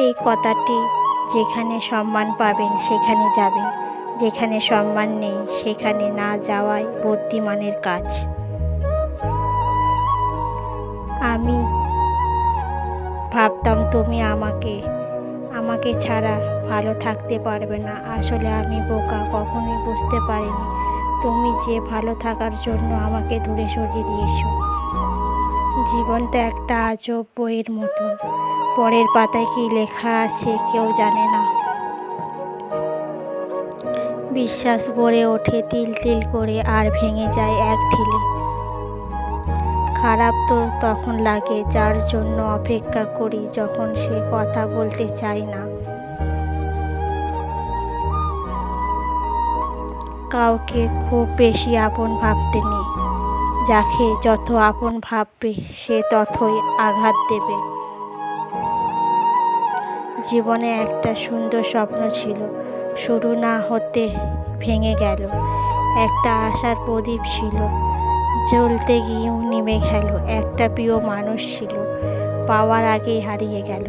এই কথাটি, যেখানে সম্মান পাবেন সেখানে যাবেন, যেখানে সম্মান নেই সেখানে না যাওয়াই বুদ্ধিমানের কাজ। আমি ভাবতাম তুমি আমাকে ছাড়া ভালো থাকতে পারবে না। আসলে আমি বোকা, কখনোই বুঝতে পারিনি তুমি যে ভালো থাকার জন্য আমাকে দূরে সরিয়ে দিয়েছো। জীবনটা একটা আজব বইয়ের মতন, পরের পাতায় কি লেখা আছে কেউ জানে না। বিশ্বাস গড়ে ওঠে তিল তিল করে আর ভেঙে যায় এক ঢিলে। খারাপ তো তখন লাগে যার জন্য অপেক্ষা করি, যখন সে কথা বলতে চায় না। কাউকে খুব বেশি আপন ভাবতে নেই, যাকে যত আপন ভাববে সে ততই আঘাত দেবে। জীবনে একটা সুন্দর স্বপ্ন ছিল, শুরু না হতে ভেঙে গেল। একটা আশার প্রদীপ ছিল, জ্বলতে গিয়েও নিভে গেল। একটা প্রিয় মানুষ ছিল, পাওয়ার আগেই হারিয়ে গেল।